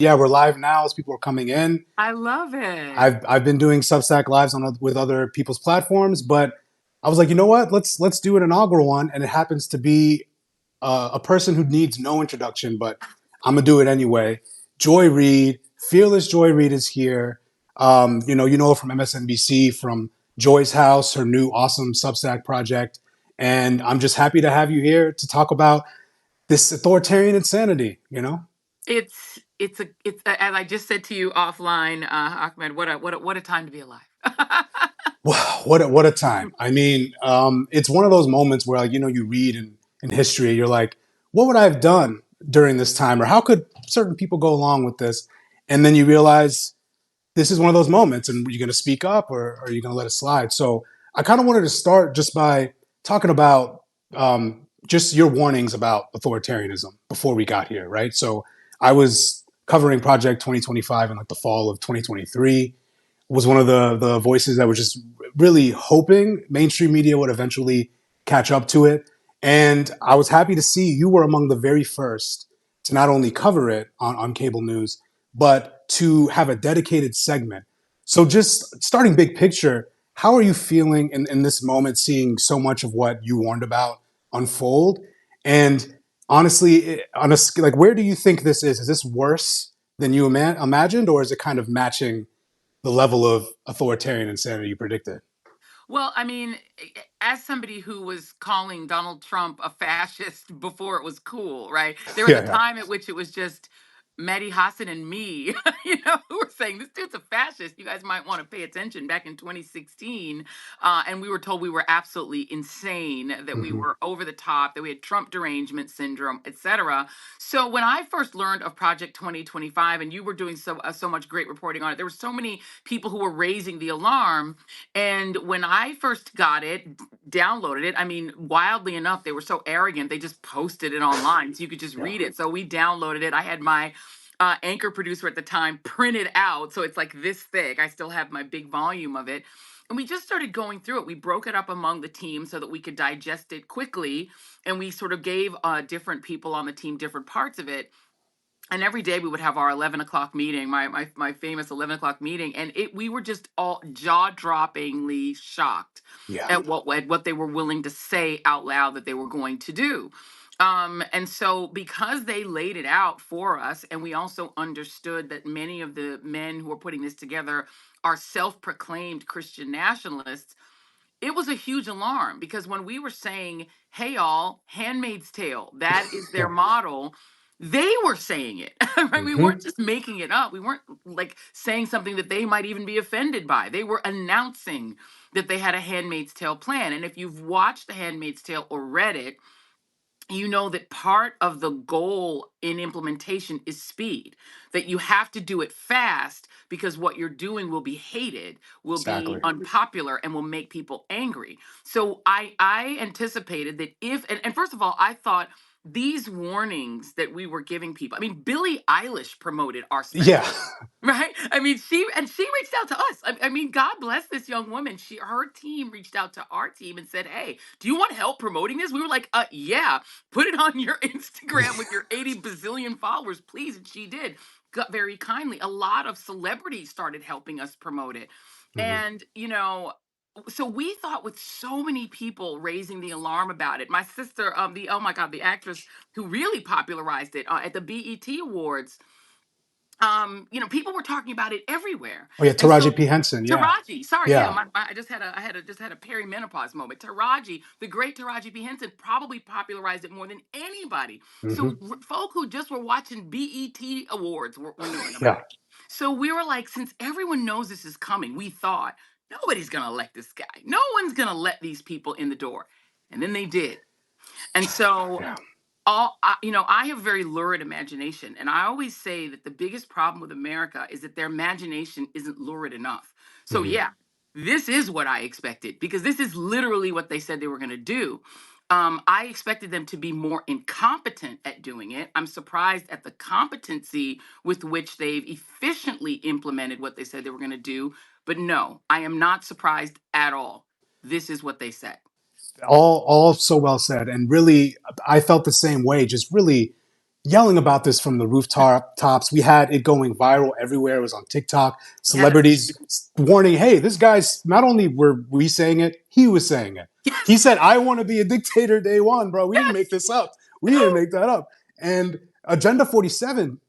Yeah, we're live now as people are coming in. I love it. I've been doing Substack lives with other people's platforms, but I was like, you know what? Let's do an inaugural one, and it happens to be a person who needs no introduction, but I'm gonna do it anyway. Joy Reid, fearless Joy Reid is here. You know her from MSNBC, from Joy's House, her new awesome Substack project, and I'm just happy to have you here to talk about this authoritarian insanity. It's as I just said to you offline, Ahmed. What a time to be alive. Wow, what a time. I mean, it's one of those moments where, like, you read in history, you're like, what would I have done during this time? Or how could certain people go along with this? And then you realize this is one of those moments, and you're going to speak up, or are you going to let it slide? So I kind of wanted to start just by talking about just your warnings about authoritarianism before we got here, right? So I was covering Project 2025 in like the fall of 2023, was one of the voices that was just really hoping mainstream media would eventually catch up to it. And I was happy to see you were among the very first to not only cover it on cable news, but to have a dedicated segment. So just starting big picture, how are you feeling in this moment, seeing so much of what you warned about unfold? And honestly, like, where do you think this is? Is this worse than you imagined, or is it kind of matching the level of authoritarian insanity you predicted? Well, I mean, as somebody who was calling Donald Trump a fascist before it was cool, right? There was a Yeah, yeah. time at which it was just Mehdi Hassan and me, who were saying this dude's a fascist. You guys might want to pay attention. Back in 2016, and we were told we were absolutely insane, that we Hmm. were over the top, that we had Trump derangement syndrome, etc. So when I first learned of Project 2025, and you were doing so much great reporting on it, there were so many people who were raising the alarm. And when I first got it, downloaded it, I mean, wildly enough, they were so arrogant, they just posted it online so you could just Yeah. read it. So we downloaded it. I had my anchor producer at the time print it out. So it's like this thick. I still have my big volume of it. And we just started going through it. We broke it up among the team so that we could digest it quickly. And we sort of gave different people on the team different parts of it. And every day we would have our 11 o'clock meeting, my famous 11 o'clock meeting, and we were just all jaw-droppingly shocked Yeah. at what they were willing to say out loud that they were going to do. And so because they laid it out for us, and we also understood that many of the men who were putting this together are self-proclaimed Christian nationalists, it was a huge alarm, because when we were saying, hey, all, Handmaid's Tale, that is their model, they were saying it. Right? We Hmm. weren't just making it up. We weren't like saying something that they might even be offended by. They were announcing that they had a Handmaid's Tale plan. And if you've watched The Handmaid's Tale or read it, you know that part of the goal in implementation is speed, that you have to do it fast, because what you're doing will be hated, will be Exactly. unpopular, and will make people angry. So I anticipated that if and first of all, I thought these warnings that we were giving people, I mean, Billie Eilish promoted our Yeah. special. Right? I mean, she reached out to us. I mean, God bless this young woman. Her team reached out to our team and said, "Hey, do you want help promoting this?" We were like, yeah, put it on your Instagram with your 80 bazillion followers, please." And she did, very kindly. A lot of celebrities started helping us promote it. Hmm. And, so we thought, with so many people raising the alarm about it, my sister, oh my God, the actress who really popularized it at the BET Awards, people were talking about it everywhere. Oh yeah, And Taraji so P. Henson. Yeah. Taraji, sorry, yeah, Yeah. I just had a perimenopause moment. Taraji, the great Taraji P. Henson, probably popularized it more than anybody. So Hmm. folk who just were watching BET Awards were knowing about Yeah. it. So we were like, since everyone knows this is coming, we thought nobody's gonna elect this guy. No one's gonna let these people in the door. And then they did. And so Yeah. I have a very lurid imagination, and I always say that the biggest problem with America is that their imagination isn't lurid enough. So Hmm. yeah, this is what I expected, because this is literally what they said they were going to do. I expected them to be more incompetent at doing it. I'm surprised at the competency with which they've efficiently implemented what they said they were going to do. But no, I am not surprised at all. This is what they said. All so well said, and really, I felt the same way. Just really, yelling about this from the rooftops. We had it going viral everywhere. It was on TikTok. Yes. Celebrities warning, hey, this guy's not only were we saying it, he was saying it. He Yes. said, I want to be a dictator day one, bro. We didn't make Yes. this up. We didn't make that up. And Agenda 47,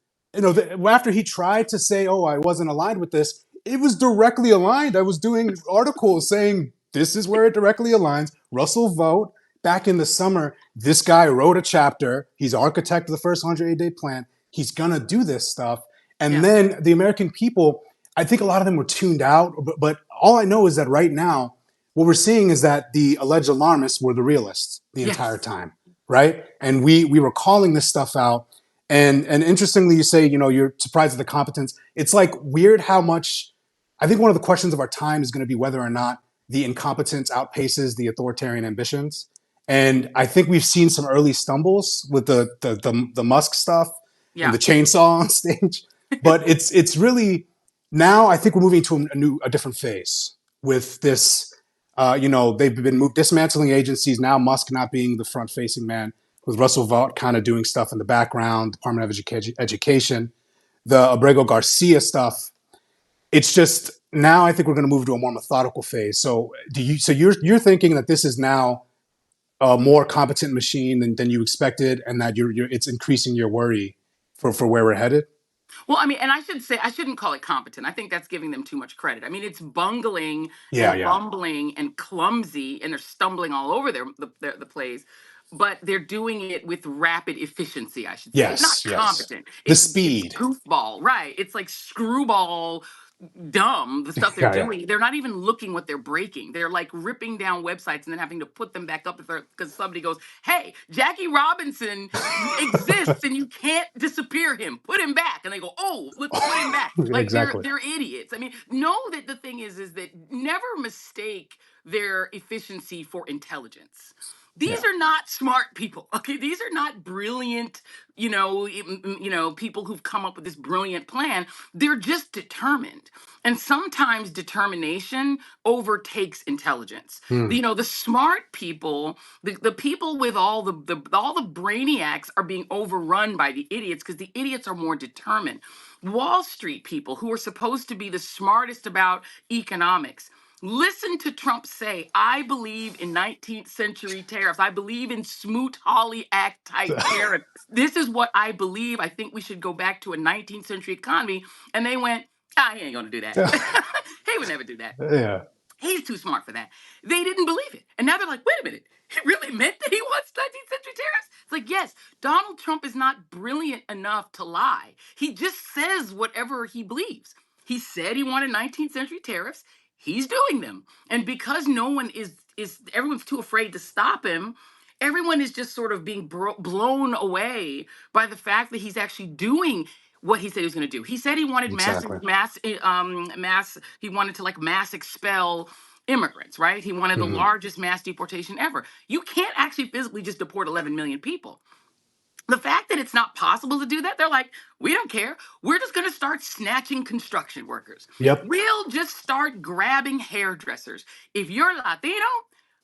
after he tried to say, oh, I wasn't aligned with this, it was directly aligned. I was doing articles saying this is where it directly aligns. Russell Vogt, back in the summer, this guy wrote a chapter. He's architect of the first 108-day plan. He's going to do this stuff. And Yeah. then the American people, I think a lot of them were tuned out. But all I know is that right now, what we're seeing is that the alleged alarmists were the realists the entire Yes. time, right? And we were calling this stuff out. And interestingly, you say, you're surprised at the competence. It's like weird how much, I think one of the questions of our time is going to be whether or not the incompetence outpaces the authoritarian ambitions. And I think we've seen some early stumbles with the Musk stuff and Yeah. the chainsaw on stage. But it's really now I think we're moving to a different phase with this. They've been dismantling agencies. Now Musk not being the front facing man, with Russell Vought kind of doing stuff in the background, Department of Education, the Abrego Garcia stuff. It's just now I think we're going to move to a more methodical phase. So you're thinking that this is now a more competent machine than you expected, and that it's increasing your worry for where we're headed. Well, I mean, and I should say, I shouldn't call it competent. I think that's giving them too much credit. I mean, it's bungling Yeah, and yeah, bumbling and clumsy, and they're stumbling all over the place. But they're doing it with rapid efficiency, I should say. It's not yes. competent. The It's speed. goofball, right? It's like screwball dumb, the stuff they're Yeah, yeah, doing. They're not even looking what they're breaking. They're like ripping down websites and then having to put them back up because somebody goes, hey, Jackie Robinson exists and you can't disappear him. Put him back. And they go, oh, let's put him back. Like exactly. they're idiots. I mean, know that the thing is that never mistake their efficiency for intelligence. These Yeah. are not smart people. Okay, these are not brilliant, people who've come up with this brilliant plan. They're just determined. And sometimes determination overtakes intelligence. Hmm. The smart people, the people with all the brainiacs are being overrun by the idiots because the idiots are more determined. Wall Street people who are supposed to be the smartest about economics. Listen to Trump say, I believe in 19th century tariffs. I believe in Smoot-Hawley Act type tariffs. This is what I believe. I think we should go back to a 19th century economy. And they went, he ain't going to do that. He would never do that. Yeah. He's too smart for that. They didn't believe it. And now they're like, wait a minute. He really meant that he wants 19th century tariffs? It's like, yes, Donald Trump is not brilliant enough to lie. He just says whatever he believes. He said he wanted 19th century tariffs. He's doing them. And because no one is everyone's too afraid to stop him, everyone is just sort of being blown away by the fact that he's actually doing what he said he was going to do. He said he wanted Exactly. he wanted to like mass expel immigrants, right? He wanted the Hmm. largest mass deportation ever. You can't actually physically just deport 11 million people. The fact that it's not possible to do that, they're like, we don't care. We're just going to start snatching construction workers. Yep. We'll just start grabbing hairdressers. If you're Latino,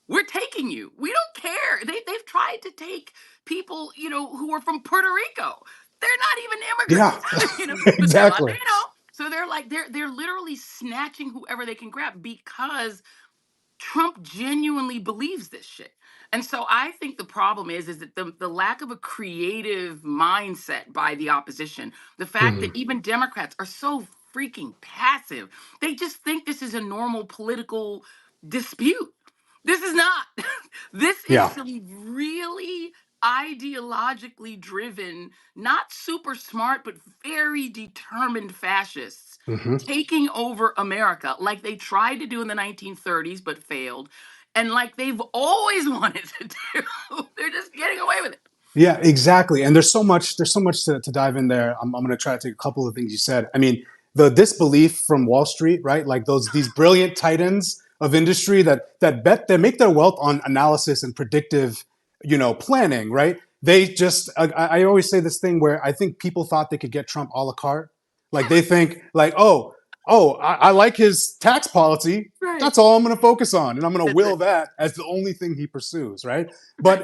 we're taking you. We don't care. They've tried to take people, who are from Puerto Rico. They're not even Yeah. immigrants, but they're Exactly. Latino. So they're like, they're literally snatching whoever they can grab because Trump genuinely believes this shit. And so I think the problem is that the lack of a creative mindset by the opposition, the fact Hmm. that even Democrats are so freaking passive, they just think this is a normal political dispute. This is not. This is Yeah. some really ideologically driven, not super smart, but very determined fascists Hmm. taking over America like they tried to do in the 1930s but failed, and like they've always wanted to do. They're just getting away with it. Yeah, exactly. And there's so much to dive in there. I'm going to try to take a couple of things you said. I mean, the disbelief from Wall Street, right? Like these brilliant titans of industry that make their wealth on analysis and predictive, planning, right? They just I always say this thing where I think people thought they could get Trump a la carte. Like they think like, oh, oh, I like his tax policy. Right. That's all I'm going to focus on, and I'm going to That's will it. that as the only thing he pursues, right? Right.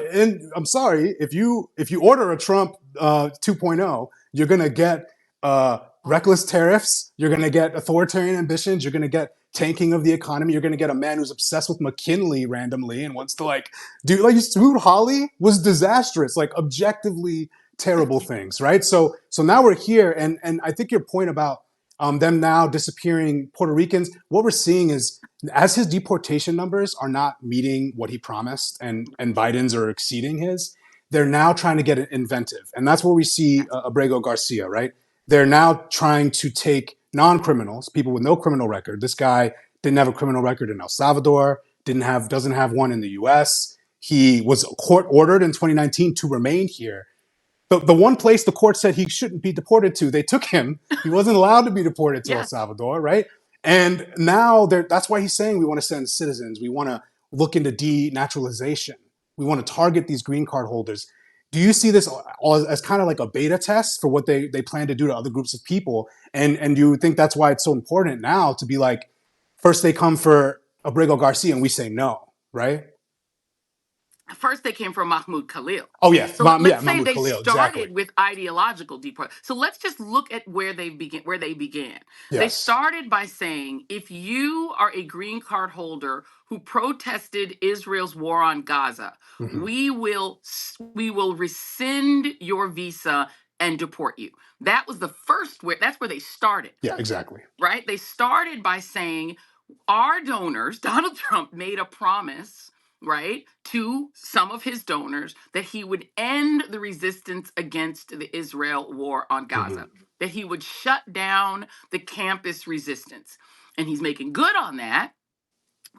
I'm sorry, if you order a Trump 2.0, you're going to get All reckless tariffs, you're going to get authoritarian ambitions, you're going to get tanking of the economy, you're going to get a man who's obsessed with McKinley randomly and wants to like do like Smoot Hawley was disastrous, like objectively terrible things, right? So now we're here, and I think your point about them now disappearing Puerto Ricans. What we're seeing is as his deportation numbers are not meeting what he promised, and Biden's are exceeding his, they're now trying to get inventive, and that's where we see Abrego Garcia. Right, they're now trying to take non-criminals, people with no criminal record. This guy didn't have a criminal record in El Salvador, doesn't have one in the U.S. He was court ordered in 2019 to remain here. The one place the court said he shouldn't be deported to, they took him. He wasn't allowed to be deported to El Yes. Salvador, right? And now that's why he's saying we want to send citizens. We want to look into denaturalization. We want to target these green card holders. Do you see this as kind of like a beta test for what they plan to do to other groups of people? And do you think that's why it's so important now to be like, first they come for Abrego Garcia and we say no, right? First, they came from Mahmoud Khalil. Oh yeah, So let's say Mahmoud they Khalil, exactly. started with ideological deport. So let's just look at where they began. Where they began, they Yes. started by saying, if you are a green card holder who protested Israel's war on Gaza, Hmm. we will rescind your visa and deport you. That was the first where that's where they started. Yeah, exactly. Right? They started by saying our donors, Donald Trump made a promise, right, to some of his donors that he would end the resistance against the Israel war on Hmm. Gaza, that he would shut down the campus resistance. And he's making good on that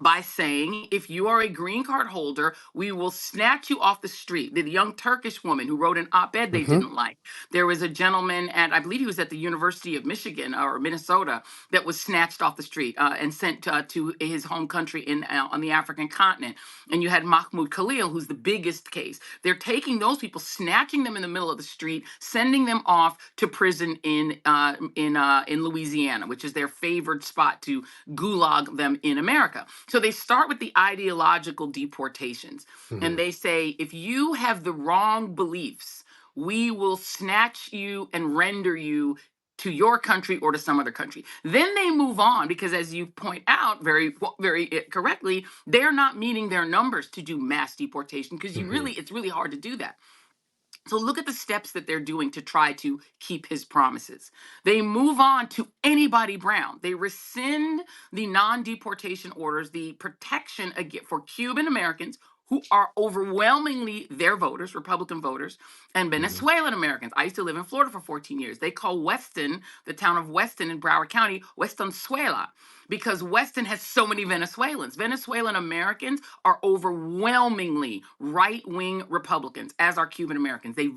by saying, if you are a green card holder, we will snatch you off the street. The young Turkish woman who wrote an op ed they Hmm. didn't like. There was a gentleman at, I believe he was at the University of Michigan or Minnesota, that was snatched off the street and sent to his home country on the African continent. And you had Mahmoud Khalil, who's the biggest case. They're taking those people, snatching them in the middle of the street, sending them off to prison in Louisiana, which is their favored spot to gulag them in America. So they start with the ideological deportations. Hmm. And they say, if you have the wrong beliefs, we will snatch you and render you to your country or to some other country. Then they move on because, as you point out very correctly, they're not meeting their numbers to do mass deportation because Hmm. it's really hard to do that. So look at the steps that they're doing to try to keep his promises. They move on to anybody brown. They rescind the non-deportation orders, the protection for Cuban Americans who are overwhelmingly their voters, Republican voters, and Hmm. Venezuelan Americans. I used to live in Florida for 14 years. They call Weston, the town of Weston in Broward County, Westonzuela, because Weston has so many Venezuelans. Venezuelan Americans are overwhelmingly right-wing Republicans, as are Cuban Americans. They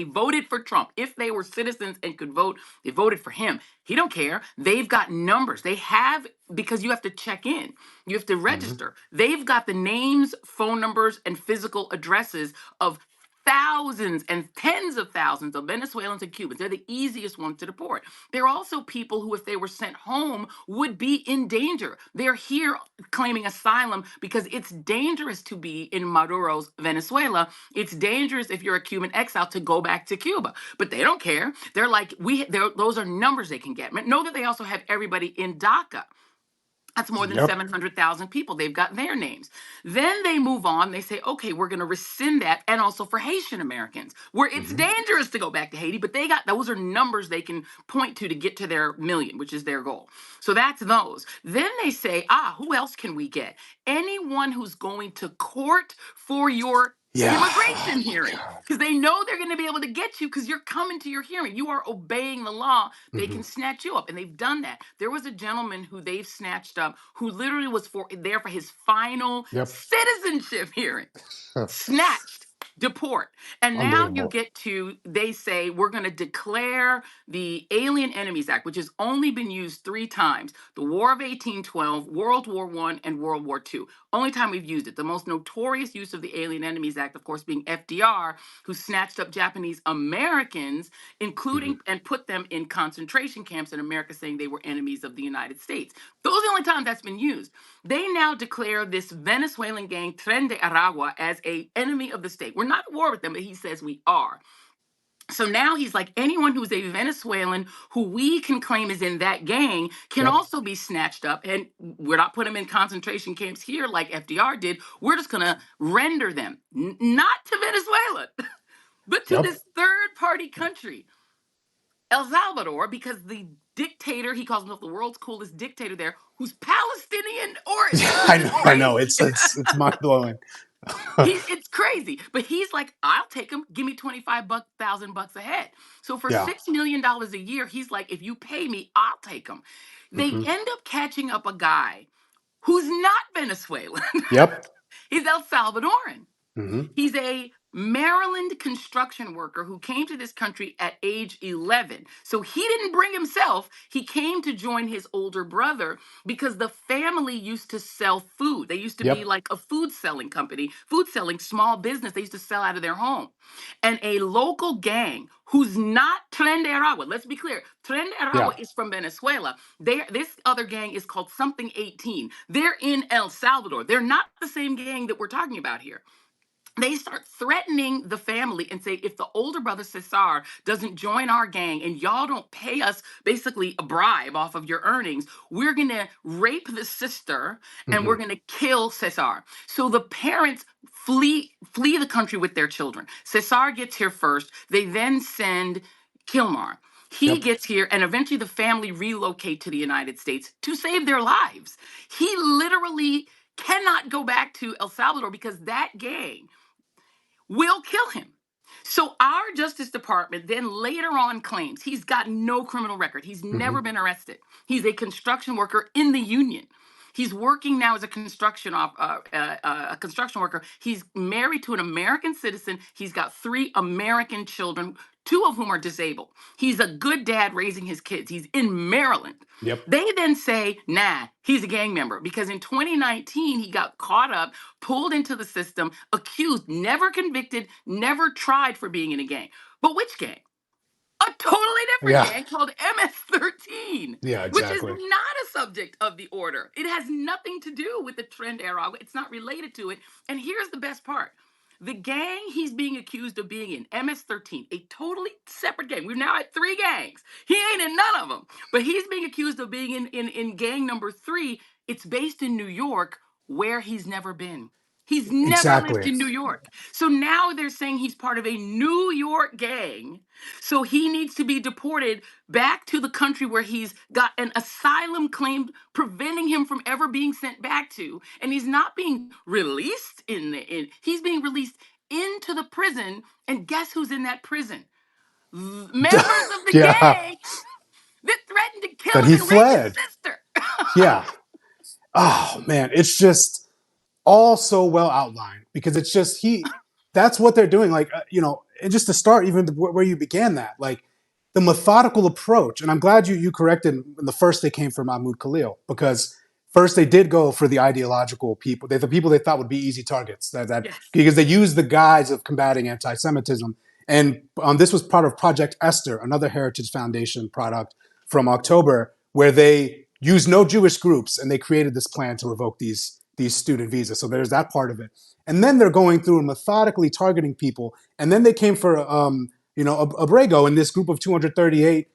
voted for Trump. If they were citizens and could vote, they voted for him. He don't care. They've got numbers. They have, because you have to check in. You have to Hmm. register. They've got the names, phone numbers, and physical addresses of thousands and tens of thousands of Venezuelans and Cubans. They're the easiest ones to deport. They're also people who, if they were sent home, would be in danger. They're here claiming asylum because it's dangerous to be in Maduro's Venezuela. It's dangerous if you're a Cuban exile to go back to Cuba. But they don't care. They're like, those are numbers they can get. Know that they also have everybody in DACA. That's more than Yep. 700,000 people. They've got their names. Then they move on. They say, okay, we're going to rescind that. And also for Haitian Americans, where it's Hmm. dangerous to go back to Haiti, but those are numbers they can point to get to their million, which is their goal. So that's those. Then they say, who else can we get? Anyone who's going to court for your Yeah. immigration hearing, because they know they're going to be able to get you because you're coming to your hearing. You are obeying the law. They Hmm. can snatch you up, and they've done that. There was a gentleman who they've snatched up who literally was there for his final Yep. citizenship hearing. Snatched. Deport. And now you Unbelievable. get to, they say, we're going to declare the Alien Enemies Act, which has only been used three times: the War of 1812, World War One, and World War Two. Only time we've used it. The most notorious use of the Alien Enemies Act, of course, being FDR, who snatched up Japanese Americans, Hmm. including and put them in concentration camps in America, saying they were enemies of the United States. Those are the only times that's been used. They now declare this Venezuelan gang, Tren de Aragua, as a enemy of the state. We're not at war with them, but he says we are. So now he's like, anyone who's a Venezuelan who we can claim is in that gang can Yep. also be snatched up. And we're not putting them in concentration camps here like FDR did. We're just going to render them, not to Venezuela, but to Yep. this third party country, El Salvador, because the dictator, he calls himself the world's coolest dictator there, who's Palestinian origin, Yeah, which I is know. I know. crazy. It's mind blowing. It's crazy, but he's like, I'll take him. Give me 25,000 bucks a head. So for Yeah. $6 million a year, he's like, if you pay me, I'll take him. They Hmm. end up catching up a guy who's not Venezuelan. Yep. He's El Salvadoran. Hmm. He's a Maryland construction worker who came to this country at age 11. So he didn't bring himself. He came to join his older brother because the family used to sell food. They used to be Yep. like a food selling company, food selling small business. They used to sell out of their home. And a local gang who's not Tren de Aragua, let's be clear, Tren de Aragua Yeah. is from Venezuela. This other gang is called Something 18. They're in El Salvador. They're not the same gang that we're talking about here. They start threatening the family and say, if the older brother Cesar doesn't join our gang and y'all don't pay us basically a bribe off of your earnings, we're gonna rape the sister and Hmm. we're gonna kill Cesar. So the parents flee the country with their children. Cesar gets here first. They then send Kilmar. He Yep. gets here, and eventually the family relocate to the United States to save their lives. He literally cannot go back to El Salvador because that gang will kill him. So our Justice Department then later on claims he's got no criminal record. He's Hmm. never been arrested. He's a construction worker in the union. He's working now as a a construction worker. He's married to an American citizen. He's got three American children, two of whom are disabled. He's a good dad raising his kids. He's in Maryland. Yep. They then say, nah, he's a gang member because in 2019 he got caught up, pulled into the system, accused, never convicted, never tried for being in a gang. But which gang? A totally different Yeah. gang called MS-13, Yeah. which is Exactly. not a subject of the order. It has nothing to do with the Trend Arrow. It's not related to it. And here's the best part. The gang he's being accused of being in, MS-13, a totally separate gang. We've now had three gangs. He ain't in none of them. But he's being accused of being in gang number three. It's based in New York, where he's never been. He's never lived Exactly. in New York. So now they're saying he's part of a New York gang, so he needs to be deported back to the country where he's got an asylum claim preventing him from ever being sent back to. And he's not being released he's being released into the prison. And guess who's in that prison? Members of the Yeah. gang that threatened to kill That him he and rape his fled. sister. Yeah. Oh man, it's just all so well outlined because it's just that's what they're doing, like and just to start even where you began, that like the methodical approach. And I'm glad you corrected, in the first they came for Mahmoud Khalil, because first they did go for the ideological people, the people they thought would be easy targets, that Yes. because they used the guise of combating anti-Semitism. And this was part of Project Esther, another Heritage Foundation product from October, where they used no Jewish groups and they created this plan to revoke these student visas. So there's that part of it. And then they're going through and methodically targeting people. And then they came for Abrego and this group of 238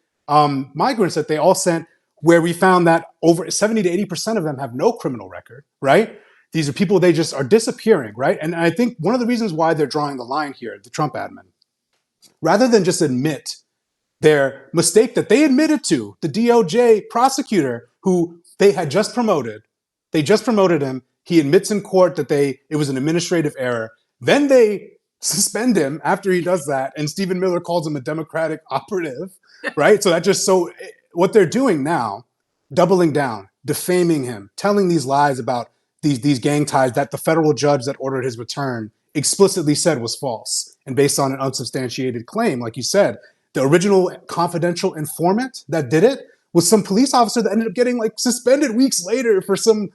migrants that they all sent, where we found that over 70 to 80% of them have no criminal record, right? These are people, they just are disappearing, right? And I think one of the reasons why they're drawing the line here, the Trump admin, rather than just admit their mistake that they admitted to, the DOJ prosecutor who they had just promoted. They just promoted him. He admits in court that it was an administrative error. Then they suspend him after he does that, and Stephen Miller calls him a Democratic operative, right? So that just what they're doing now, doubling down, defaming him, telling these lies about these gang ties, that the federal judge that ordered his return explicitly said was false and based on an unsubstantiated claim. Like you said, the original confidential informant that did it was some police officer that ended up getting like suspended weeks later for some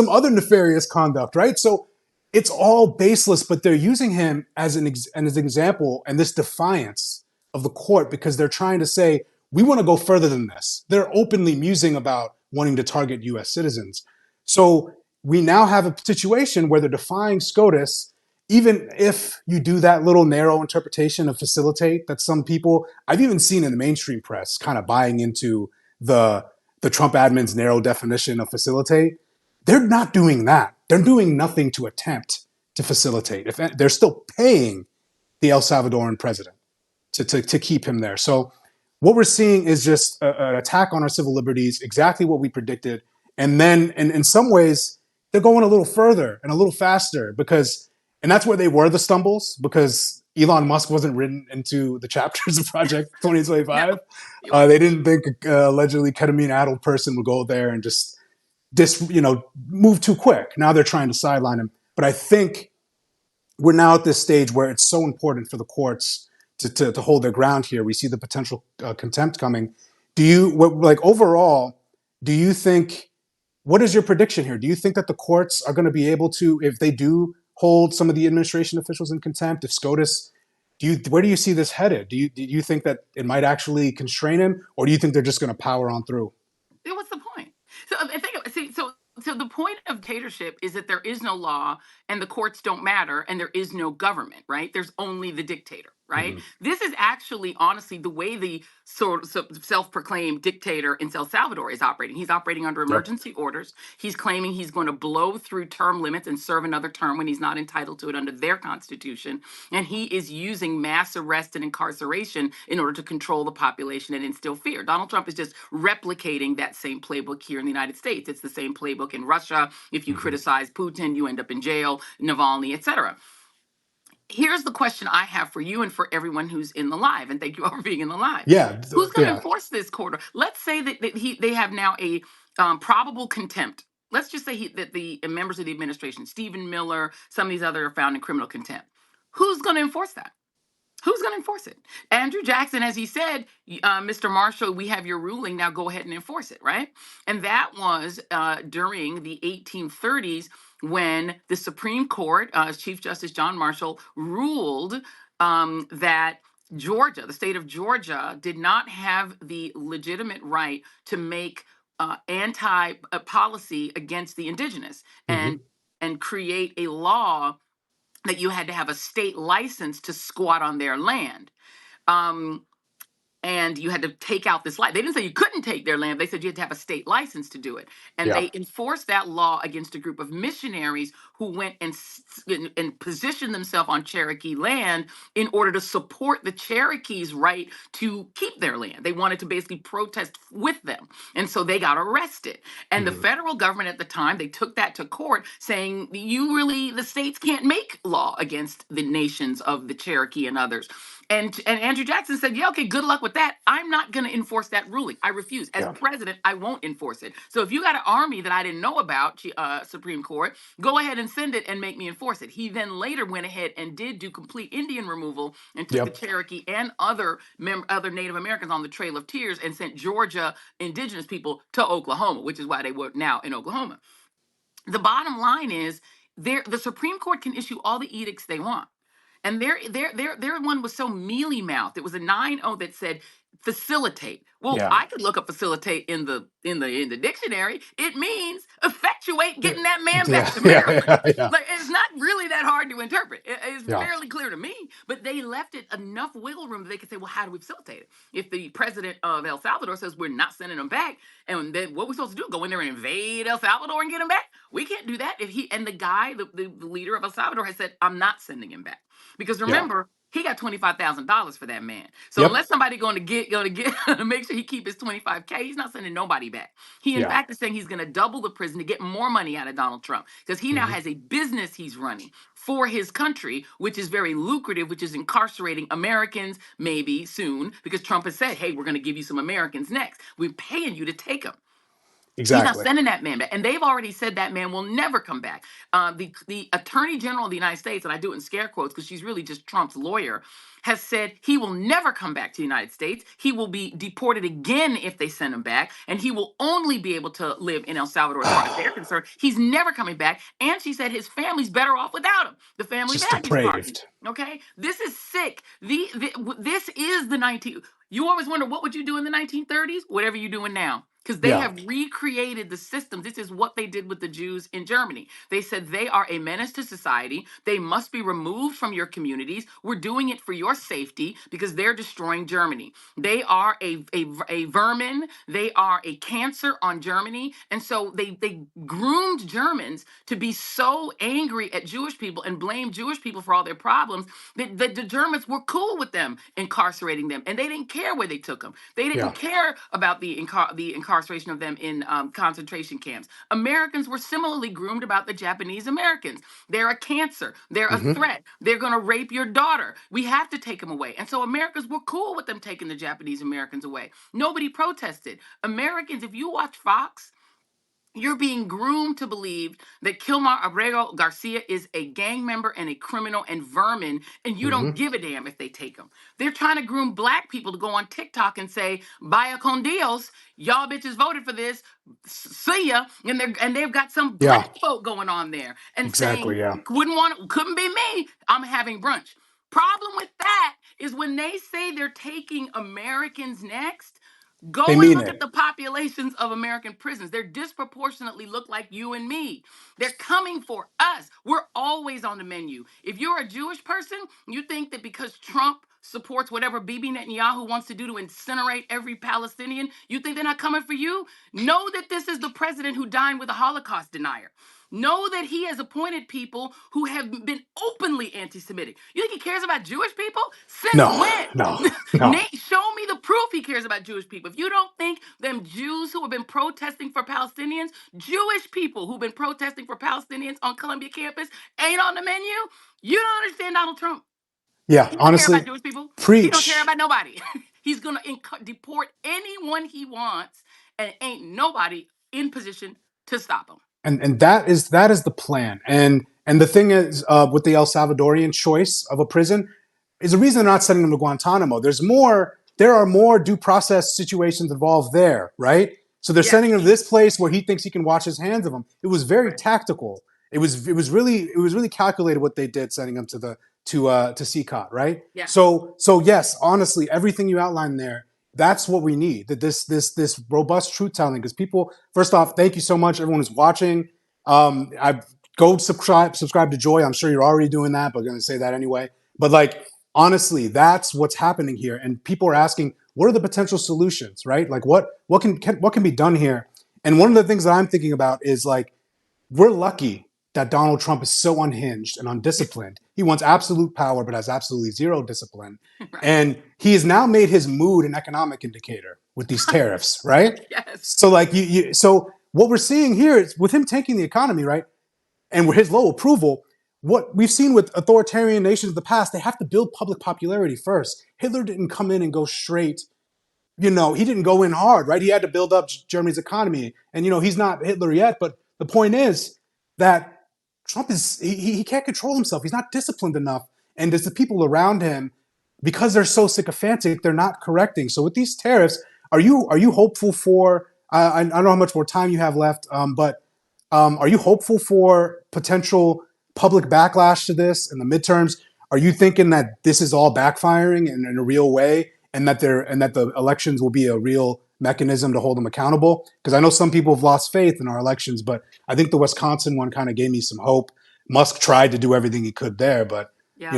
other nefarious conduct, right? So it's all baseless, but they're using him as as an example and this defiance of the court because they're trying to say we want to go further than this. They're openly musing about wanting to target U.S. citizens. So we now have a situation where they're defying SCOTUS, even if you do that little narrow interpretation of facilitate that some people I've even seen in the mainstream press kind of buying into the the Trump admin's narrow definition of facilitate. They're not doing that. They're doing nothing to attempt to facilitate. If they're still paying the El Salvadoran president to keep him there. So what we're seeing is just an attack on our civil liberties, exactly what we predicted. And then in some ways, they're going a little further and a little faster because, and that's where they were the stumbles because Elon Musk wasn't written into the chapters of Project No, 2025. he wasn't. They didn't think allegedly ketamine-addled person would go there and just move too quick. Now they're trying to sideline him. But I think we're now at this stage where it's so important for the courts to hold their ground here. We see the potential contempt coming. Overall, do you think, what is your prediction here? Do you think that the courts are going to be able to, if they do hold some of the administration officials in contempt, if SCOTUS, where do you see this headed? Do you think that it might actually constrain him, or do you think they're just going to power on through? What's the point? So I think see, so the point of dictatorship is that there is no law and the courts don't matter and there is no government, right? There's only the dictator, right? Mm-hmm. This is actually honestly the way the self-proclaimed dictator in El Salvador is operating. He's operating under Yep. emergency orders. He's claiming he's going to blow through term limits and serve another term when he's not entitled to it under their constitution. And he is using mass arrest and incarceration in order to control the population and instill fear. Donald Trump is just replicating that same playbook here in the United States. It's the same playbook in Russia. If you Mm-hmm. criticize Putin, you end up in jail, Navalny, etc. Here's the question I have for you and for everyone who's in the live, and thank you all for being in the live. Yeah. Who's going to Yeah. enforce this quarter? Let's say that they have now a probable contempt. Let's just say that the members of the administration, Stephen Miller, some of these other are found in criminal contempt. Who's going to enforce that? Who's going to enforce it? Andrew Jackson, as he said, Mr. Marshall, we have your ruling. Now go ahead and enforce it, right? And that was during the 1830s when the Supreme Court, Chief Justice John Marshall, ruled that Georgia, the state of Georgia, did not have the legitimate right to make anti policy against the indigenous Mm-hmm. and create a law that you had to have a state license to squat on their land. Um, and you had to take out this license. They didn't say you couldn't take their land. They said you had to have a state license to do it. And Yeah. they enforced that law against a group of missionaries who went and positioned themselves on Cherokee land in order to support the Cherokees' right to keep their land. They wanted to basically protest with them. And so they got arrested. And the Mm-hmm. federal government at the time, they took that to court saying, the states can't make law against the nations of the Cherokee and others. And Andrew Jackson said, yeah, okay, good luck with that. I'm not going to enforce that ruling. I refuse. As Yeah. president, I won't enforce it. So if you got an army that I didn't know about, Supreme Court, go ahead and send it and make me enforce it. He then later went ahead and did do complete Indian removal and took the Yep. Cherokee and other Native Americans on the Trail of Tears and sent Georgia indigenous people to Oklahoma, which is why they were now in Oklahoma. The bottom line is the Supreme Court can issue all the edicts they want. And their one was so mealy mouthed. It was a 9-0 that said facilitate. Well, Yeah. I could look up facilitate in the dictionary. It means effectuate getting that man Yeah. back to Yeah. Maryland. Yeah. Yeah. Like it's not really that hard to interpret. It's Yeah. fairly clear to me, but they left it enough wiggle room that they could say, well, how do we facilitate it? If the president of El Salvador says we're not sending them back, and then what we're supposed to do? Go in there and invade El Salvador and get him back? We can't do that. If he and the guy, the leader of El Salvador, has said, I'm not sending him back. Because Yeah. remember, he got $25,000 for that man. So Yep. unless somebody going to get to make sure he keep his 25K, he's not sending nobody back. He in Yeah. fact is saying he's going to double the prison to get more money out of Donald Trump because he now Mm-hmm. has a business he's running for his country, which is very lucrative, which is incarcerating Americans maybe soon because Trump has said, "Hey, we're going to give you some Americans next. We're paying you to take them." He's not Exactly. sending that man back. And they've already said that man will never come back. The Attorney General of the United States, and I do it in scare quotes because she's really just Trump's lawyer, has said he will never come back to the United States. He will be deported again if they send him back. And he will only be able to live in El Salvador as far as they're concerned. He's never coming back. And she said his family's better off without him. The It's family just values party. depraved. Okay? This is sick. This is the 19. You always wonder what would you do in the 1930s? Whatever you're doing now. Because they Yeah. have recreated the system. This is what they did with the Jews in Germany. They said they are a menace to society. They must be removed from your communities. We're doing it for your safety because they're destroying Germany. They are a vermin. They are a cancer on Germany. And so they groomed Germans to be so angry at Jewish people and blame Jewish people for all their problems that the Germans were cool with them incarcerating them. And they didn't care where they took them. They didn't Yeah. care about the incarceration of them in concentration camps. Americans were similarly groomed about the Japanese Americans. They're a cancer. They're a Hmm. threat. They're going to rape your daughter. We have to take them away. And so Americans were cool with them taking the Japanese Americans away. Nobody protested. Americans, if you watch Fox, you're being groomed to believe that Kilmar Abrego Garcia is a gang member and a criminal and vermin, and you don't Hmm. give a damn if they take him. They're trying to groom black people to go on TikTok and say, "Vaya con Dios, y'all bitches voted for this. See ya." And they've got some Yeah. black folk going on there and Exactly. saying, Yeah. couldn't be me. I'm having brunch." Problem with that is when they say they're taking Americans next. They Go and mean look it. at the populations of American prisons. They're disproportionately look like you and me. They're coming for us. We're always on the menu. If you're a Jewish person, you think that because Trump supports whatever Bibi Netanyahu wants to do to incinerate every Palestinian, you think they're not coming for you? Know that this is the president who dined with a Holocaust denier. Know that he has appointed people who have been openly anti Semitic. You think he cares about Jewish people? Since No. when? No. No. Nate, show me the proof he cares about Jewish people. If you don't think them Jews who have been protesting for Palestinians, Jewish people who've been protesting for Palestinians on Columbia campus ain't on the menu, you don't understand Donald Trump. Yeah. He don't care about Honestly, Jewish people. He don't care preach. about nobody. He's gonna deport anyone he wants, and ain't nobody in position to stop him. And that is the plan. And the thing is, with the El Salvadorian choice of a prison, is the reason they're not sending them to Guantanamo. There are more due process situations involved there, right? So they're Yes. sending him to this place where he thinks he can wash his hands of them. It was very Right. tactical. It was really calculated what they did, sending him to CCOT, right? Yeah. So yes, honestly, everything you outlined there, that's what we need. That this robust truth telling, because people, first off, thank you so much, everyone who's watching. I Go subscribe to Joy. I'm sure you're already doing that, but I'm going to say that anyway. But like, honestly, that's what's happening here, and people are asking, what are the potential solutions, right? Like, what can be done here? And one of the things that I'm thinking about is like, we're lucky that Donald Trump is so unhinged and undisciplined. He wants absolute power, but has absolutely zero discipline. Right. And he has now made his mood an economic indicator with these tariffs, right? Yes. So like so what we're seeing here is with him tanking the economy, right? And with his low approval, what we've seen with authoritarian nations of the past, they have to build public popularity first. Hitler didn't come in and go straight, he didn't go in hard, right? He had to build up Germany's economy. And, he's not Hitler yet, but the point is that Trump he can't control himself. He's not disciplined enough. And there's the people around him, because they're so sycophantic, they're not correcting. So with these tariffs, are you hopeful for, I don't know how much more time you have left, but are you hopeful for potential public backlash to this in the midterms? Are you thinking that this is all backfiring in a real way, and that the elections will be a real mechanism to hold them accountable? Because I know some people have lost faith in our elections, but I think the Wisconsin one kind of gave me some hope. Musk tried to do everything he could there, but Yeah.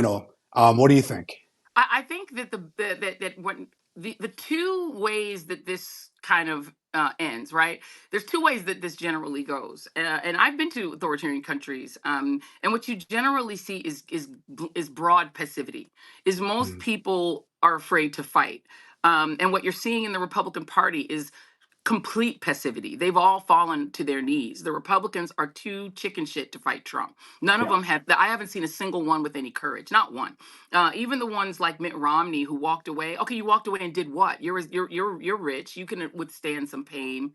what do you think? I think that that when the two ways that this kind of ends, right? There's two ways that this generally goes, and I've been to authoritarian countries, and what you generally see is broad passivity. Is most Mm, people are afraid to fight, and what you're seeing in the Republican Party is complete passivity. They've all fallen to their knees. The Republicans are too chicken shit to fight Trump. None of yeah, them have. I haven't seen a single one with any courage. Not one. Even the ones like Mitt Romney who walked away. Okay, you walked away and did what? You're rich. You can withstand some pain.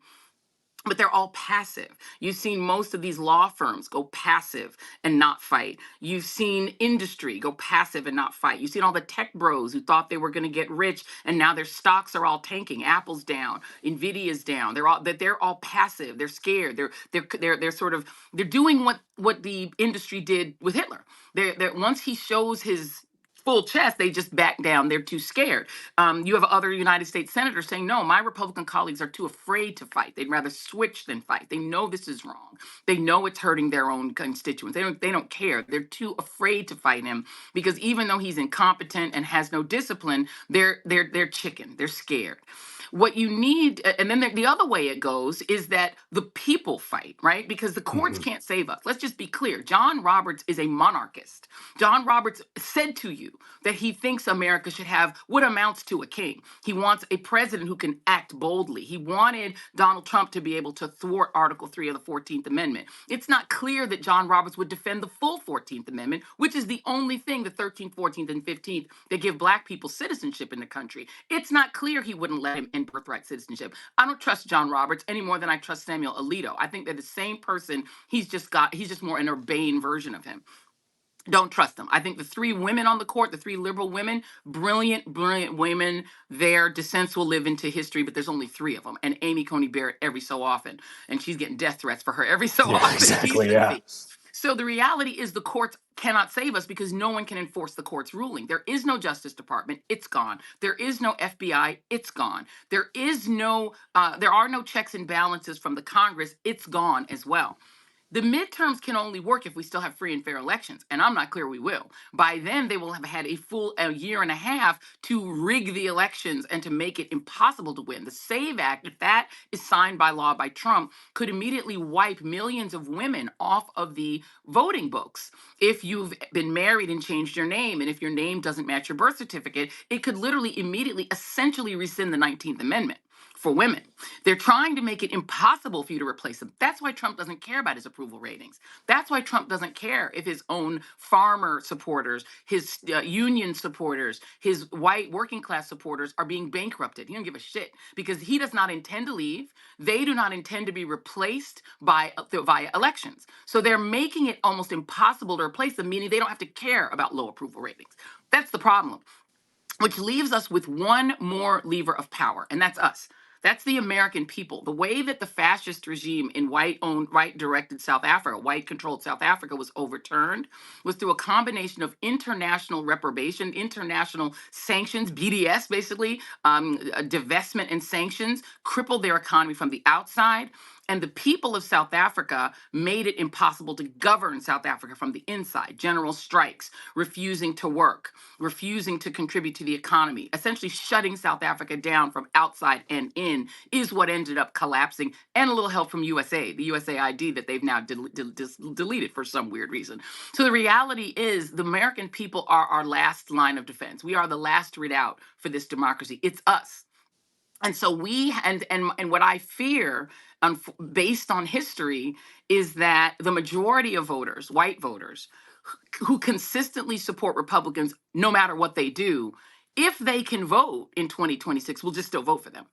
but they're all passive. You've seen most of these law firms go passive and not fight. You've seen industry go passive and not fight. You've seen all the tech bros who thought they were going to get rich and now their stocks are all tanking. Apple's down, Nvidia's down. They're all passive. They're scared. They're sort of they're doing what the industry did with Hitler. They're once he shows his full chest, they just back down. They're too scared. You have other United States senators saying, no, my Republican colleagues are too afraid to fight. They'd rather switch than fight. They know this is wrong. They know it's hurting their own constituents. They don't care. They're too afraid to fight him because even though he's incompetent and has no discipline, they're chicken. They're scared. What you need, and then the other way it goes is that the people fight, right? Because the courts Hmm. can't save us. Let's just be clear. John Roberts is a monarchist. John Roberts said to you that he thinks America should have what amounts to a king. He wants a president who can act boldly. He wanted Donald Trump to be able to thwart Article 3 of the 14th Amendment. It's not clear that John Roberts would defend the full 14th Amendment, which is the only thing, the 13th, 14th, and 15th, that give Black people citizenship in the country. It's not clear he wouldn't let him end birthright citizenship. I don't trust John Roberts any more than I trust Samuel Alito. I think they're the same person. He's just more an urbane version of him. Don't trust them. I think the three women on the court, the three liberal women, brilliant, brilliant women. Their dissents will live into history, but there's only three of them. And Amy Coney Barrett every so often. And she's getting death threats for her every so Yeah, often, exactly. Yeah. decently. So the reality is the courts cannot save us because no one can enforce the court's ruling. There is no Justice Department. It's gone. There is no FBI. It's gone. There are no checks and balances from the Congress. It's gone as well. The midterms can only work if we still have free and fair elections, and I'm not clear we will. By then, they will have had a year and a half to rig the elections and to make it impossible to win. The SAVE Act, if that is signed by law by Trump, could immediately wipe millions of women off of the voting books. If you've been married and changed your name, and if your name doesn't match your birth certificate, it could literally immediately, essentially rescind the 19th Amendment for women. They're trying to make it impossible for you to replace them. That's why Trump doesn't care about his approval ratings. That's why Trump doesn't care if his own farmer supporters, his union supporters, his white working class supporters are being bankrupted. He don't give a shit because he does not intend to leave. They do not intend to be replaced via elections. So they're making it almost impossible to replace them, meaning they don't have to care about low approval ratings. That's the problem, which leaves us with one more lever of power, and that's us. That's the American people. The way that the fascist regime in white-owned, white-directed South Africa, white-controlled South Africa was overturned was through a combination of international reprobation, international sanctions, BDS basically, divestment and sanctions, crippled their economy from the outside. And the people of South Africa made it impossible to govern South Africa from the inside. General strikes, refusing to work, refusing to contribute to the economy, essentially shutting South Africa down from outside and in is what ended up collapsing, and a little help from USA, the USAID that they've now deleted for some weird reason. So the reality is the American people are our last line of defense. We are the last redoubt for this democracy. It's us. And so and what I fear, based on history, is that the majority of voters, white voters, who consistently support Republicans no matter what they do, if they can vote in 2026, will just still vote for them.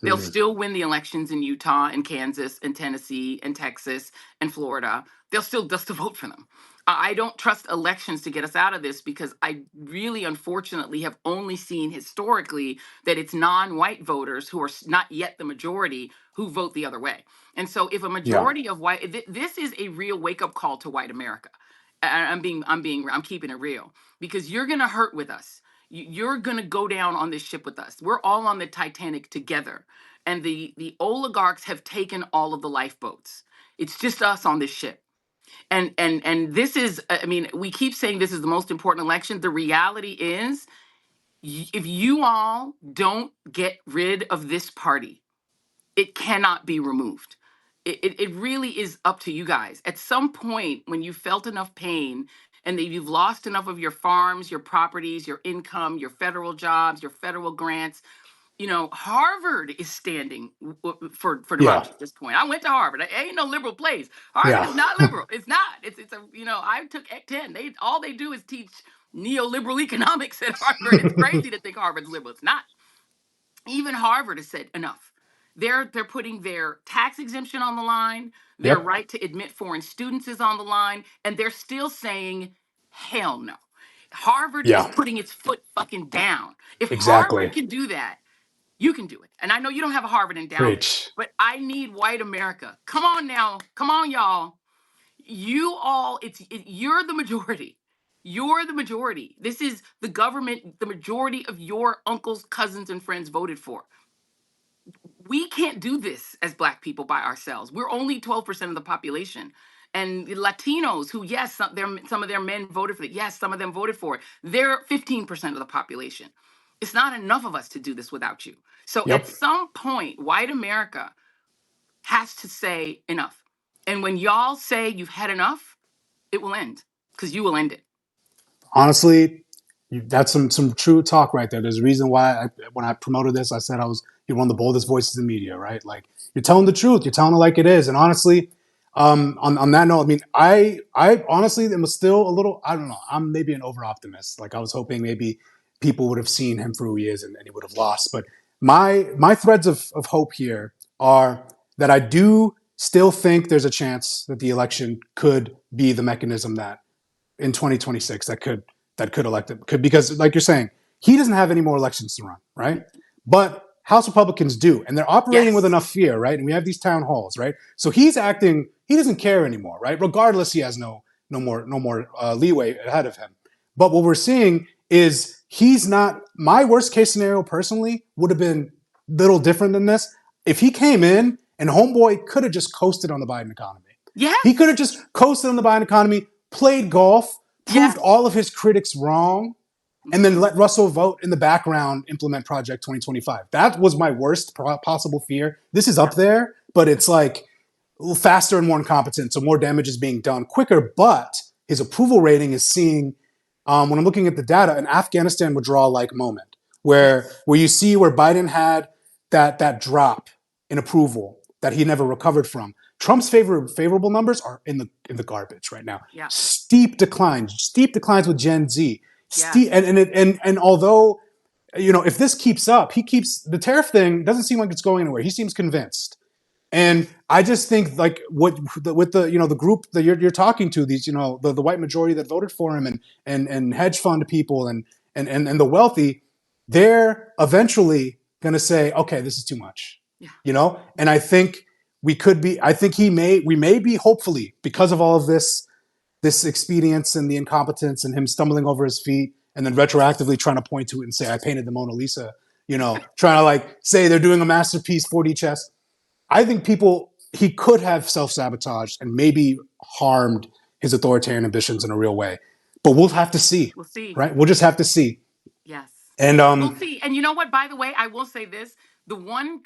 They'll Hmm. still win the elections in Utah and Kansas and Tennessee and Texas and Florida. They'll still vote for them. I don't trust elections to get us out of this because I really, unfortunately, have only seen historically that it's non-white voters who are not yet the majority who vote the other way. And so, if a Yeah. majority of this is a real wake-up call to white America. I'm keeping it real because you're gonna hurt with us. You're gonna go down on this ship with us. We're all on the Titanic together, and the oligarchs have taken all of the lifeboats. It's just us on this ship. And this is, I mean, we keep saying this is the most important election. The reality is, if you all don't get rid of this party, it cannot be removed. It really is up to you guys. At some point, when you felt enough pain and that you've lost enough of your farms, your properties, your income, your federal jobs, your federal grants, Harvard is standing for Yeah. democracy at this point. I went to Harvard. It ain't no liberal place. Harvard Yeah. is not liberal. It's not. It's a I took Ec 10. All they do is teach neoliberal economics at Harvard. It's crazy to think Harvard's liberal. It's not. Even Harvard has said enough. They're putting their tax exemption on the line, their Yep. right to admit foreign students is on the line, and they're still saying, hell no. Harvard is Yeah. putting its foot fucking down. If Harvard Exactly. can do that, you can do it. And I know you don't have a Harvard endowment, Preach. but I need white America. Come on now. Come on, y'all. You all, you're the majority. You're the majority. This is the government the majority of your uncles, cousins, and friends voted for. We can't do this as Black people by ourselves. We're only 12% of the population. And Latinos, who, yes, some of their men voted for it. Yes, some of them voted for it. They're 15% of the population. It's not enough of us to do this without you. So at Yep. some point, white America has to say enough. And when y'all say you've had enough, it will end because you will end it. Honestly, that's some true talk right there. There's a reason why when I promoted this, I said you're one of the boldest voices in media, right? Like you're telling the truth, you're telling it like it is. And honestly, on that note, I mean, I honestly am still a little, I don't know, I'm maybe an over optimist. Like I was hoping maybe people would have seen him for who he is and he would have lost. But my threads of hope here are that I do still think there's a chance that the election could be the mechanism that in 2026 that could elect him. Because like you're saying, he doesn't have any more elections to run, right? But House Republicans do, and they're operating with Yes. enough fear, right? And we have these town halls, right? So he's acting. He doesn't care anymore, right? Regardless, he has no more leeway ahead of him. But what we're seeing is he's not. My worst case scenario, personally, would have been little different than this if he came in and Homeboy could have just coasted on the Biden economy. He could Yes. have just coasted on the Biden economy, played golf, proved Yes. all of his critics wrong, and then let Russell vote in the background implement Project 2025. That was my worst possible fear. This is up Yep. there, but it's like a little faster and more incompetent, so more damage is being done quicker. But his approval rating is seeing, when I'm looking at the data, an Afghanistan withdrawal-like moment where Yes. you see where Biden had that drop in approval that he never recovered from. Trump's favorable numbers are in the garbage right now. Yeah. Steep declines with Gen Z. Yes. And although if this keeps up, the tariff thing doesn't seem like it's going anywhere. He seems convinced. And I just think like what with the group that you're talking to, these the white majority that voted for him and hedge fund people and the wealthy, they're eventually going to say, okay, this is too much, Yeah. And I think we may be, hopefully, because of all of this expedience and the incompetence and him stumbling over his feet and then retroactively trying to point to it and say, I painted the Mona Lisa, trying to like say they're doing a masterpiece 4D chess. I think he could have self-sabotaged and maybe harmed his authoritarian ambitions in a real way. But we'll have to see, We'll see. right? We'll just have to see. Yes. And We'll see. And you know what? By the way, I will say this: the one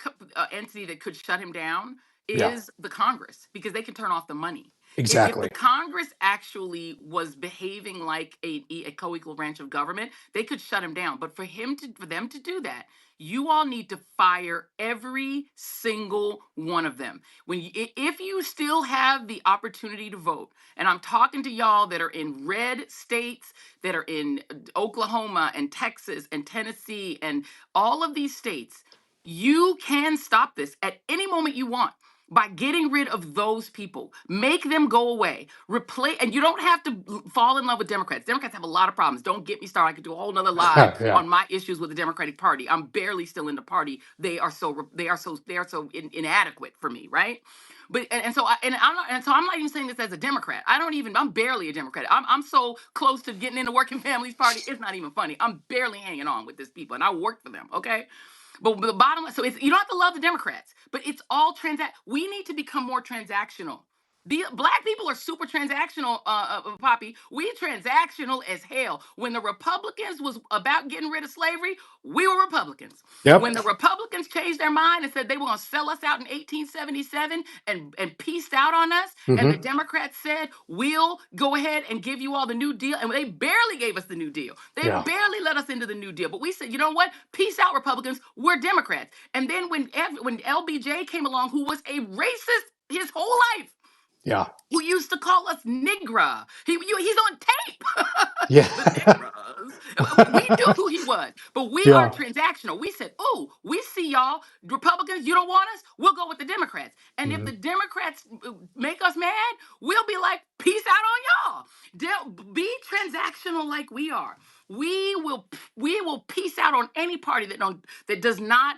entity that could shut him down yeah, is the Congress because they can turn off the money. If the exactly. Congress actually was behaving like a co-equal branch of government, they could shut him down. But for them to do that, you all need to fire every single one of them. If you still have the opportunity to vote, and I'm talking to y'all that are in red states, that are in Oklahoma and Texas and Tennessee and all of these states, you can stop this at any moment you want by getting rid of those people. Make them go away. Replace, and you don't have to fall in love with Democrats. Democrats have a lot of problems. Don't get me started. I could do a whole nother live Yeah, on my issues with the Democratic Party. I'm barely still in the party. They are so inadequate for me, right? But and so I, and I'm not and so I'm not even saying this as a Democrat. I'm barely a Democrat. I'm so close to getting in the Working Families Party. It's not even funny. I'm barely hanging on with these people, and I work for them. Okay. But the bottom line, so you don't have to love the Democrats, but it's all we need to become more transactional. The Black people are super transactional, Poppy. We transactional as hell. When the Republicans was about getting rid of slavery, we were Republicans. When yep. the Republicans changed their mind and said they were going to sell us out in 1877 and pieced out on us, and the Mm-hmm. Democrats said, we'll go ahead and give you all the New Deal, and they barely gave us the New Deal. They Yeah. barely let us into the New Deal. But we said, you know what? Peace out, Republicans. We're Democrats. And then when LBJ came along, who was a racist his whole life, Yeah. who used to call us Nigra. He's on tape. The Yeah. Negras. We knew who he was, but we are Yeah. transactional. We said, "Oh, we see y'all Republicans. You don't want us. We'll go with the Democrats. And if the Hmm. Democrats make us mad, we'll be like, peace out on y'all. Be transactional like we are. We will peace out on any party that does not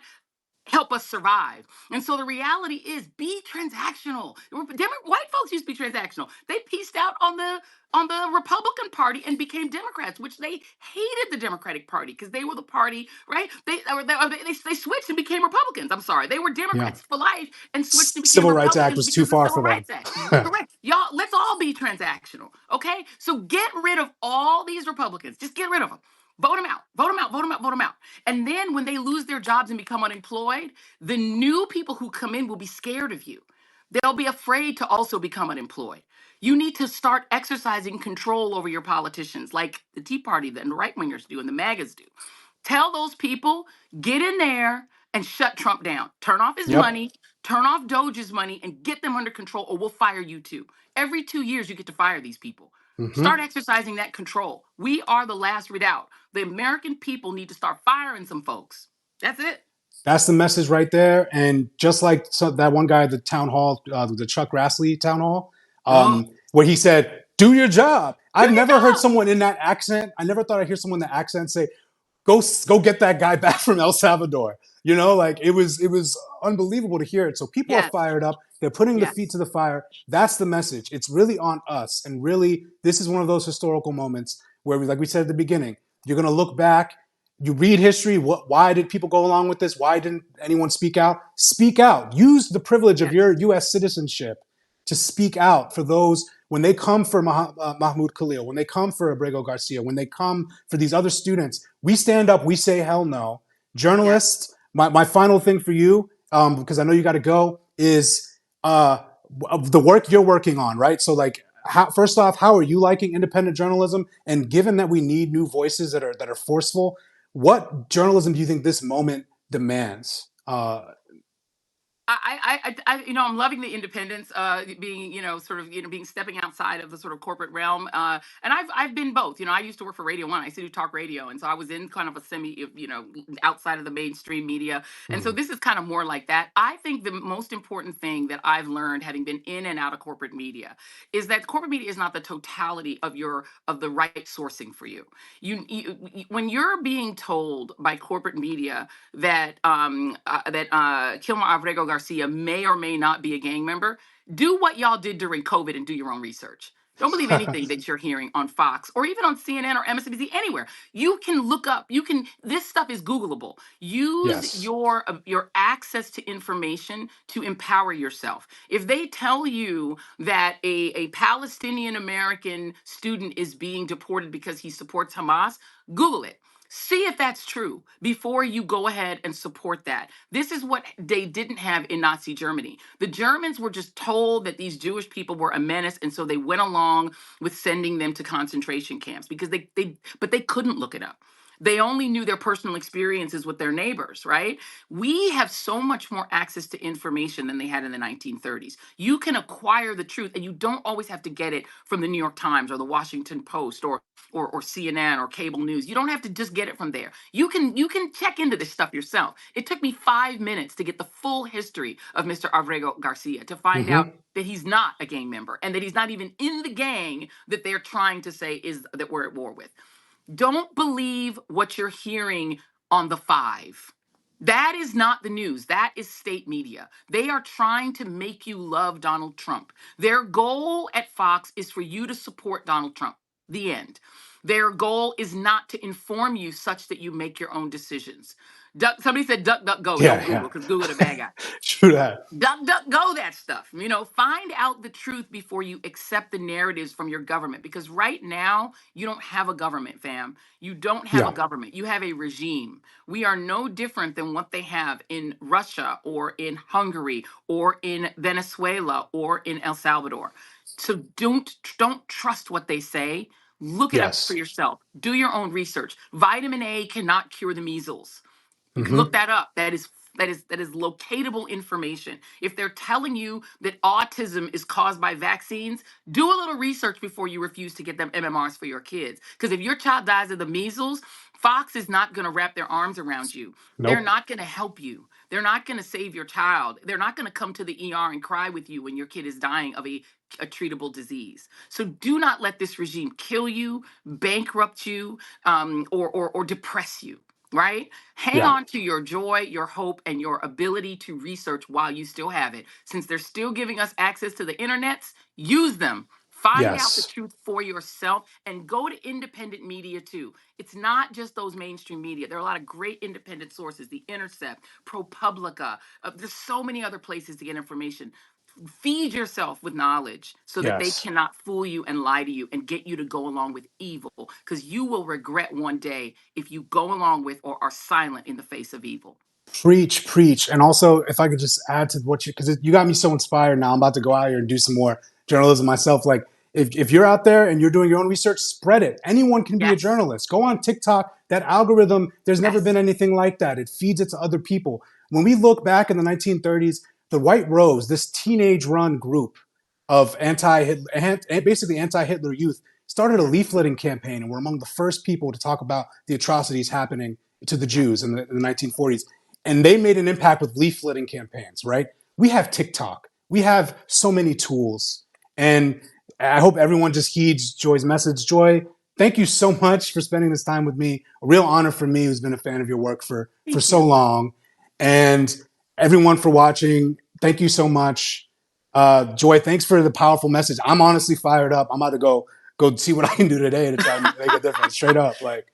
help us survive. And so the reality is, be transactional. White folks used to be transactional. They pieced out on the Republican Party and became Democrats, which they hated the Democratic Party because they were the party, right? They switched and became Republicans. I'm sorry, they were Yeah. Democrats for life and switched and became Civil Rights Act Republicans was too because of the far Civil for them. Rights Act. Correct, y'all. Let's all be transactional, okay? So get rid of all these Republicans. Just get rid of them. Vote them out. Vote them out. Vote them out. Vote them out. And then when they lose their jobs and become unemployed, the new people who come in will be scared of you. They'll be afraid to also become unemployed. You need to start exercising control over your politicians, like the Tea Party and the right wingers do and the MAGAs do. Tell those people, get in there and shut Trump down. Turn off his Yep. money, turn off Doge's money, and get them under control, or we'll fire you too. Every 2 years, you get to fire these people. Start Hmm. exercising that control. We are the last redoubt. The American people need to start firing some folks. That's it. That's the message right there. And just like that one guy at the town hall, the Chuck Grassley town hall, Oh, where he said, "Do your job." do I've your never heard job. someone in that accent. I never thought I'd hear someone in that accent say, go get that guy back from El Salvador. Like it was unbelievable to hear it. So people are Yes, fired up. They're putting the feet yes, to the fire. That's the message. It's really on us. And really, this is one of those historical moments where like we said at the beginning, you're going to look back. You read history. Why did people go along with this? Why didn't anyone speak out? Speak out. Use the privilege of yes, your U.S. citizenship to speak out for those when they come for Mahmoud Khalil, when they come for Abrego Garcia, when they come for these other students, we stand up, we say hell no. yes, Journalists, my final thing for you, because I know you got to go, is uh, the work you're working on, right? So, like, first off, how are you liking independent journalism? And given that we need new voices that are forceful, what journalism do you think this moment demands? I'm loving the independence, being, sort of, being stepping outside of the sort of corporate realm. And I've been both. I used to work for Radio One. I used to do talk radio, and so I was in kind of a outside of the mainstream media. And so Mhm. this is kind of more like that. I think the most important thing that I've learned, having been in and out of corporate media, is that corporate media is not the totality of the right sourcing for you. When you're being told by corporate media that Kilmer Abrego Garcia may or may not be a gang member, do what y'all did during COVID and do your own research. Don't believe anything that you're hearing on Fox or even on CNN or MSNBC, anywhere. You can look up. This stuff is Googleable. Use Yes. your access to information to empower yourself. If they tell you that a Palestinian American student is being deported because he supports Hamas, Google it. See if that's true before you go ahead and support that. This is what they didn't have in Nazi Germany. The Germans were just told that these Jewish people were a menace, and so they went along with sending them to concentration camps because but they couldn't look it up. They only knew their personal experiences with their neighbors, right? We have so much more access to information than they had in the 1930s. You can acquire the truth, and you don't always have to get it from the New York Times or the Washington Post or CNN or cable news. You don't have to just get it from there. You can check into this stuff yourself. It took me 5 minutes to get the full history of Mr. Abrego Garcia to find out Hmm. that he's not a gang member and that he's not even in the gang that they're trying to say is that we're at war with. Don't believe what you're hearing on the five. That is not the news. That is state media. They are trying to make you love Donald Trump. Their goal at Fox is for you to support Donald Trump. The end. Their goal is not to inform you such that you make your own decisions. Somebody said duck, duck, go. Don't Yeah, Google because Google the bad guy. yeah. True that. Duck, duck, go that stuff. Find out the truth before you accept the narratives from your government. Because right now, you don't have a government, fam. You don't have a Yeah. government. You have a regime. We are no different than what they have in Russia or in Hungary or in Venezuela or in El Salvador. So don't trust what they say. Look it up for Yes. yourself. Do your own research. Vitamin A cannot cure the measles. Look Hmm. that up. That is that is locatable information. If they're telling you that autism is caused by vaccines, do a little research before you refuse to get them MMRs for your kids. Because if your child dies of the measles, Fox is not going to wrap their arms around you. They're Nope. not going to help you. They're not going to save your child. They're not going to come to the ER and cry with you when your kid is dying of a treatable disease. So do not let this regime kill you, bankrupt you, or depress you. Right? Hang Yeah. on to your joy, your hope, and your ability to research while you still have it. Since they're still giving us access to the internets, use them. Find out the Yes. truth for yourself and go to independent media too. It's not just those mainstream media. There are a lot of great independent sources, The Intercept, ProPublica. There's so many other places to get information. Feed yourself with knowledge so that they Yes. cannot fool you and lie to you and get you to go along with evil, because you will regret one day if you go along with or are silent in the face of evil. Preach, preach. And also, if I could just add to what you, because you got me so inspired now. I'm about to go out here and do some more journalism myself. Like, if you're out there and you're doing your own research, spread it. Anyone can be a Yes. journalist. Go on TikTok. That algorithm, there's never been Yes. anything like that. It feeds it to other people. When we look back in the 1930s, the White Rose, this teenage run group of basically anti-Hitler youth, started a Yes. leafleting campaign and were among the first people to talk about the atrocities happening to the Jews in the 1940s. And they made an impact with leafleting campaigns, right? We have TikTok. We have so many tools. And I hope everyone just heeds Joy's message. Joy, thank you so much for spending this time with me. A real honor for me, who's been a fan of your work for Thank so you. long. And everyone for watching, thank you so much. Joy, thanks for the powerful message. I'm honestly fired up. I'm about to go see what I can do today to try to make a difference. Straight up, like.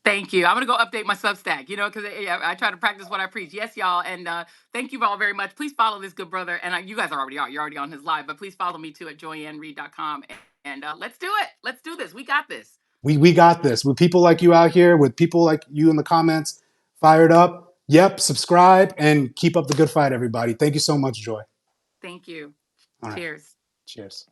Thank you. I'm gonna go update my Substack, because I try to practice what I preach. Yes, y'all, and thank you all very much. Please follow this good brother, and you guys already are. You're already on his live, but please follow me too at joyannereid.com, and let's do it. Let's do this. We got this. We got this with people like you out here, with people like you in the comments, fired up. Yep, subscribe and keep up the good fight, everybody. Thank you so much, Joy. Thank you. All right, Cheers. cheers.